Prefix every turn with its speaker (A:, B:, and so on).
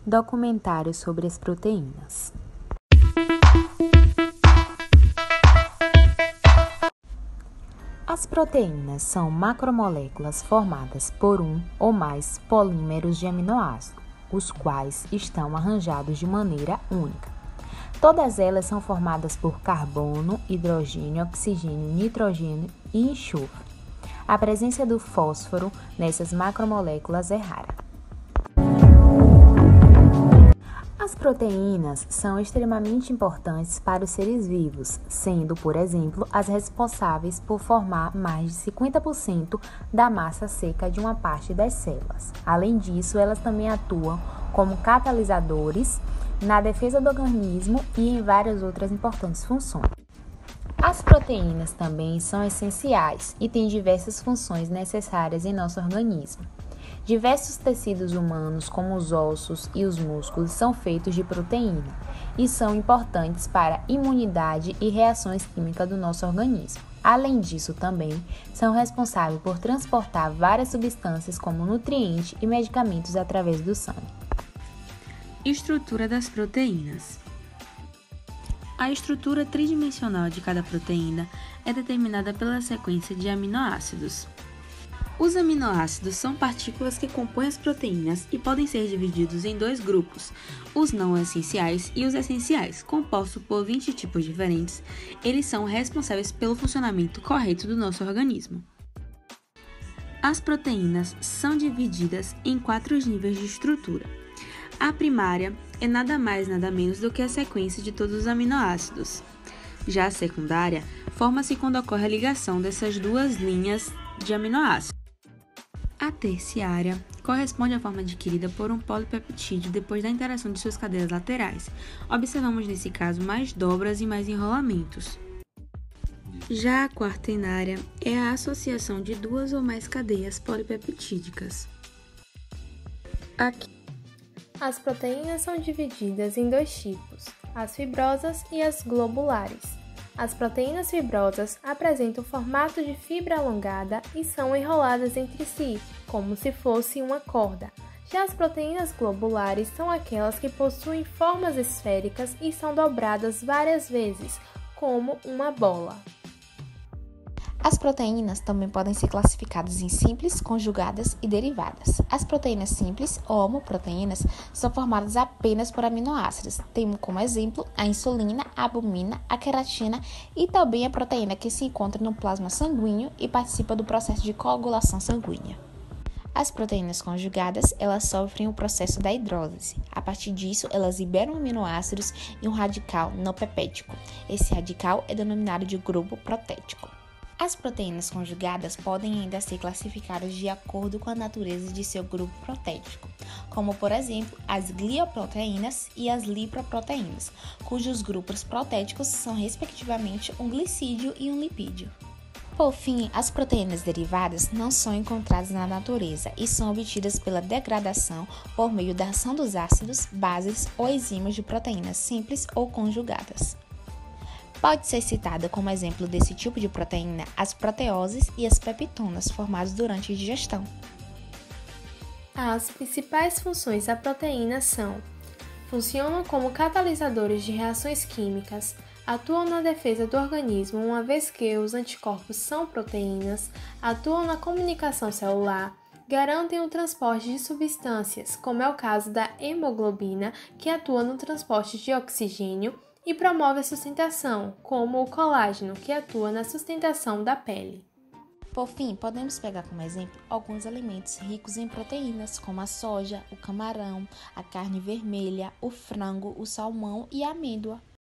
A: Documentário sobre as proteínas. As proteínas são macromoléculas formadas por um ou mais polímeros de aminoácido, os quais estão arranjados de maneira única. Todas elas são formadas por carbono, hidrogênio, oxigênio, nitrogênio e enxofre. A presença do fósforo nessas macromoléculas é rara. As proteínas são extremamente importantes para os seres vivos, sendo, por exemplo, as responsáveis por formar mais de 50% da massa seca de uma parte das células. Além disso, elas também atuam como catalisadores na defesa do organismo e em várias outras importantes funções. As proteínas também são essenciais e têm diversas funções necessárias em nosso organismo. Diversos tecidos humanos, como os ossos e os músculos, são feitos de proteína e são importantes para a imunidade e reações químicas do nosso organismo. Além disso, também são responsáveis por transportar várias substâncias como nutrientes e medicamentos através do sangue.
B: Estrutura das proteínas. A estrutura tridimensional de cada proteína é determinada pela sequência de aminoácidos. Os aminoácidos são partículas que compõem as proteínas e podem ser divididos em dois grupos, os não essenciais e os essenciais. Compostos por 20 tipos diferentes, eles são responsáveis pelo funcionamento correto do nosso organismo. As proteínas são divididas em 4 níveis de estrutura. A primária é nada mais nada menos do que a sequência de todos os aminoácidos. Já a secundária forma-se quando ocorre a ligação dessas duas linhas de aminoácidos. A terciária corresponde à forma adquirida por um polipeptídeo depois da interação de suas cadeias laterais. Observamos nesse caso mais dobras e mais enrolamentos. Já a quaternária é a associação de 2 ou mais cadeias polipeptídicas.
C: As proteínas são divididas em 2 tipos, as fibrosas e as globulares. As proteínas fibrosas apresentam formato de fibra alongada e são enroladas entre si, como se fosse uma corda. Já as proteínas globulares são aquelas que possuem formas esféricas e são dobradas várias vezes, como uma bola.
D: As proteínas também podem ser classificadas em simples, conjugadas e derivadas. As proteínas simples, ou homoproteínas, são formadas apenas por aminoácidos. Temos como exemplo a insulina, a albumina, a queratina e também a proteína que se encontra no plasma sanguíneo e participa do processo de coagulação sanguínea. As proteínas conjugadas, elas sofrem o processo da hidrólise. A partir disso, elas liberam aminoácidos e um radical não peptídico. Esse radical é denominado de grupo protético. As proteínas conjugadas podem ainda ser classificadas de acordo com a natureza de seu grupo protético, como por exemplo as glicoproteínas e as lipoproteínas, cujos grupos protéticos são respectivamente um glicídio e um lipídio. Por fim, as proteínas derivadas não são encontradas na natureza e são obtidas pela degradação por meio da ação dos ácidos, bases ou enzimas de proteínas simples ou conjugadas. Pode ser citada como exemplo desse tipo de proteína as proteoses e as peptonas formadas durante a digestão.
C: As principais funções da proteína são: funcionam como catalisadores de reações químicas, atuam na defesa do organismo, uma vez que os anticorpos são proteínas, atuam na comunicação celular, garantem o transporte de substâncias, como é o caso da hemoglobina, que atua no transporte de oxigênio, e promove a sustentação, como o colágeno, que atua na sustentação da pele.
D: Por fim, podemos pegar como exemplo alguns alimentos ricos em proteínas, como a soja, o camarão, a carne vermelha, o frango, o salmão e a amêndoa.